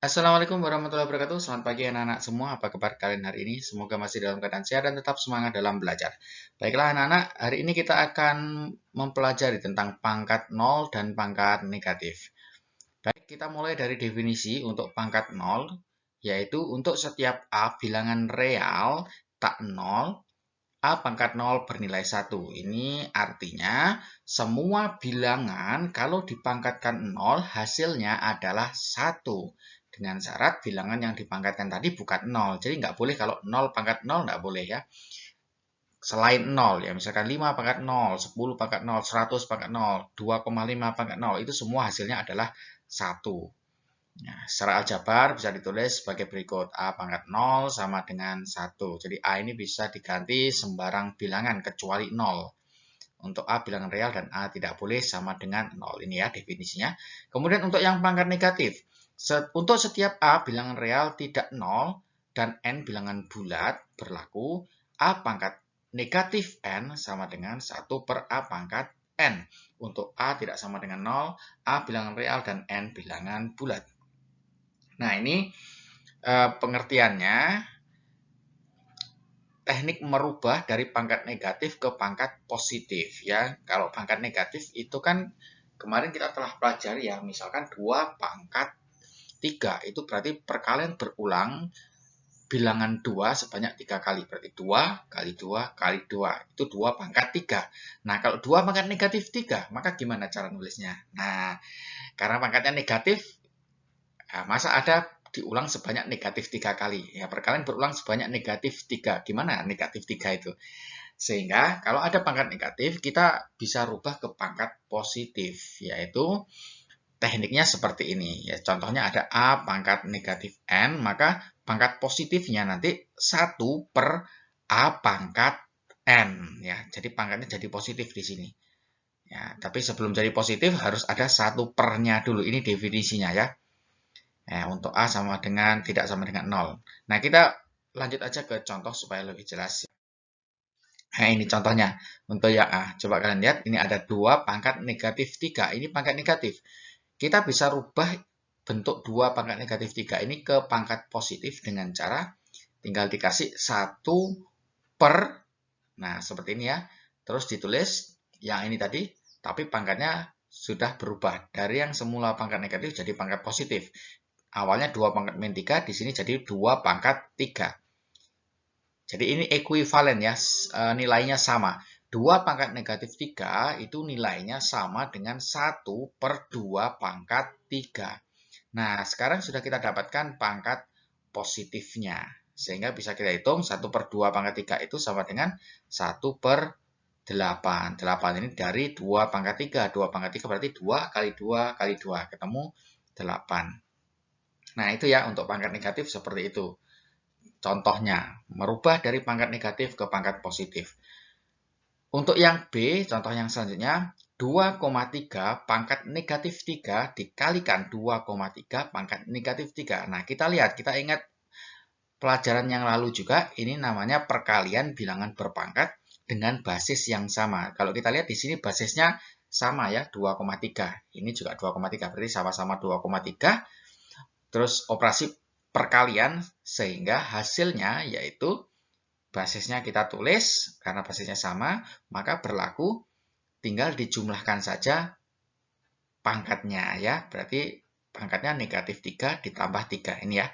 Assalamualaikum warahmatullahi wabarakatuh. Selamat pagi anak-anak semua. Apa kabar kalian hari ini? Semoga masih dalam keadaan sehat dan tetap semangat dalam belajar. Baiklah anak-anak, hari ini kita akan mempelajari tentang pangkat 0 dan pangkat negatif. Baik, kita mulai dari definisi untuk pangkat 0, yaitu untuk setiap A bilangan real tak 0, A pangkat 0 bernilai 1. Ini artinya semua bilangan kalau dipangkatkan 0 hasilnya adalah 1. Dengan syarat bilangan yang dipangkatkan tadi bukan 0. Jadi nggak boleh kalau 0 pangkat 0 nggak boleh ya. Selain 0 ya, misalkan 5 pangkat 0, 10 pangkat 0, 100 pangkat 0, 2,5 pangkat 0. Itu semua hasilnya adalah 1. Nah, secara aljabar bisa ditulis sebagai berikut. A pangkat 0 sama dengan 1. Jadi A ini bisa diganti sembarang bilangan kecuali 0. Untuk A bilangan real dan A tidak boleh sama dengan 0. Ini ya definisinya. Kemudian untuk yang pangkat negatif. Untuk setiap A bilangan real tidak 0 dan N bilangan bulat berlaku A pangkat negatif N sama dengan 1 per A pangkat N. Untuk A tidak sama dengan 0, A bilangan real dan N bilangan bulat. Nah, ini pengertiannya, teknik merubah dari pangkat negatif ke pangkat positif ya. Kalau pangkat negatif itu kan kemarin kita telah pelajari ya, misalkan 2 pangkat 3 itu berarti perkalian berulang bilangan 2 sebanyak 3 kali. Berarti 2 kali 2 kali 2 itu 2 pangkat 3. Nah, kalau 2 pangkat negatif 3, maka gimana cara nulisnya? Nah, karena pangkatnya negatif, masa ada diulang sebanyak negatif 3 kali. Ya, perkalian berulang sebanyak negatif 3. Gimana negatif 3 itu? Sehingga kalau ada pangkat negatif, kita bisa rubah ke pangkat positif, yaitu tekniknya seperti ini. Ya, contohnya ada A pangkat negatif N, maka pangkat positifnya nanti 1 per A pangkat N. Ya, jadi pangkatnya jadi positif di sini. Ya, tapi sebelum jadi positif harus ada 1 pernya dulu. Ini definisinya ya. Untuk A sama dengan tidak sama dengan 0. Nah, kita lanjut aja ke contoh supaya lebih jelas. Nah, ini contohnya. Untuk yang A, coba kalian lihat, ini ada 2 pangkat negatif 3. Ini pangkat negatif. Kita bisa rubah bentuk 2 pangkat negatif 3 ini ke pangkat positif dengan cara tinggal dikasih 1 per, nah seperti ini ya. Terus ditulis yang ini tadi, tapi pangkatnya sudah berubah. Dari yang semula pangkat negatif jadi pangkat positif. Awalnya 2 pangkat min 3, di sini jadi 2 pangkat 3. Jadi ini ekuivalen ya, nilainya sama. 2 pangkat negatif 3 itu nilainya sama dengan 1 per 2 pangkat 3. Nah, sekarang sudah kita dapatkan pangkat positifnya. Sehingga bisa kita hitung 1 per 2 pangkat 3 itu sama dengan 1 per 8. 8 ini dari 2 pangkat 3. 2 pangkat 3 berarti 2 kali 2 kali 2. Ketemu 8. Nah, itu ya untuk pangkat negatif seperti itu. Contohnya, merubah dari pangkat negatif ke pangkat positif. Untuk yang B, contoh yang selanjutnya, 2,3 pangkat negatif 3 dikalikan 2,3 pangkat negatif 3. Nah, kita lihat, kita ingat pelajaran yang lalu juga, ini namanya perkalian bilangan berpangkat dengan basis yang sama. Kalau kita lihat di sini basisnya sama ya, 2,3. Ini juga 2,3, berarti sama-sama 2,3. Terus operasi perkalian sehingga hasilnya yaitu basisnya kita tulis, karena basisnya sama, maka berlaku tinggal dijumlahkan saja pangkatnya ya. Berarti pangkatnya negatif 3 ditambah 3. Ini ya,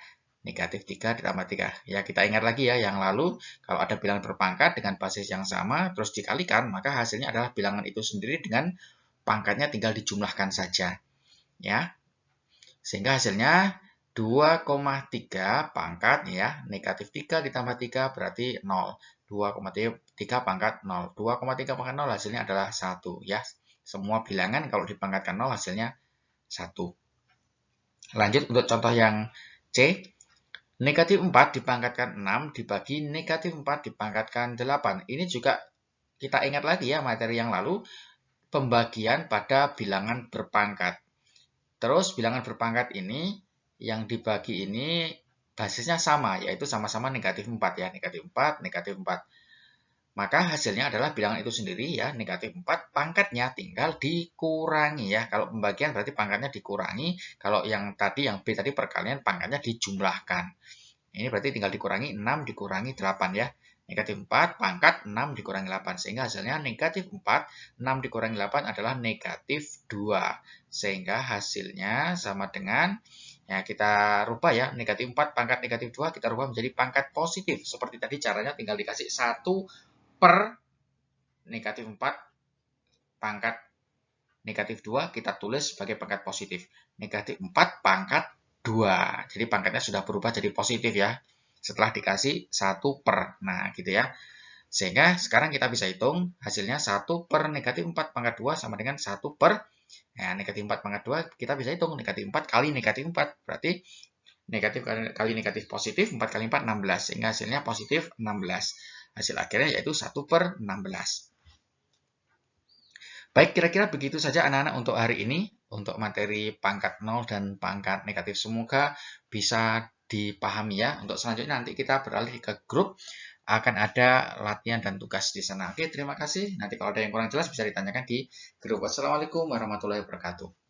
negatif 3 ditambah 3. Ya, kita ingat lagi ya, yang lalu kalau ada bilangan berpangkat dengan basis yang sama, terus dikalikan, maka hasilnya adalah bilangan itu sendiri dengan pangkatnya tinggal dijumlahkan saja. Ya, sehingga hasilnya 2,3 pangkat ya, negatif 3 ditambah 3 berarti 0. 2,3 pangkat 0. 2,3 pangkat 0 hasilnya adalah 1 ya. Semua bilangan kalau dipangkatkan 0 hasilnya 1. Lanjut untuk contoh yang C. Negatif 4 dipangkatkan 6 dibagi negatif 4 dipangkatkan 8. Ini juga kita ingat lagi ya materi yang lalu, pembagian pada bilangan berpangkat. Terus bilangan berpangkat ini yang dibagi ini basisnya sama, yaitu sama-sama negatif 4 ya, negatif 4, negatif 4. maka hasilnya adalah bilangan itu sendiri ya, negatif 4, pangkatnya tinggal dikurangi ya. Kalau pembagian berarti pangkatnya dikurangi, kalau yang tadi, yang B tadi perkalian, pangkatnya dijumlahkan. Ini berarti tinggal dikurangi 6 dikurangi 8 ya. Negatif 4 pangkat 6 dikurangi 8. Sehingga hasilnya negatif 4, 6 dikurangi 8 adalah negatif 2. Sehingga hasilnya sama dengan, ya kita rubah ya, negatif 4 pangkat negatif 2 kita rubah menjadi pangkat positif. Seperti tadi caranya tinggal dikasih 1 per negatif 4 pangkat negatif 2 kita tulis sebagai pangkat positif. Negatif 4 pangkat 2. Jadi pangkatnya sudah berubah jadi positif ya. Setelah dikasih 1 per. Nah gitu ya. Sehingga sekarang kita bisa hitung hasilnya 1 per negatif 4 pangkat 2 sama dengan 1 per, ya, negatif 4 pangkat 2 kita bisa hitung negatif 4 kali negatif 4. Berarti negatif kali negatif positif 4 kali 4 16. Sehingga hasilnya positif 16. Hasil akhirnya yaitu 1 per 16. Baik, kira-kira begitu saja anak-anak untuk hari ini, untuk materi pangkat 0 dan pangkat negatif. Semoga bisa dipahami ya. Untuk selanjutnya nanti kita beralih ke grup, akan ada latihan dan tugas di sana. Oke, terima kasih. Nanti kalau ada yang kurang jelas bisa ditanyakan di grup. Wassalamualaikum warahmatullahi wabarakatuh.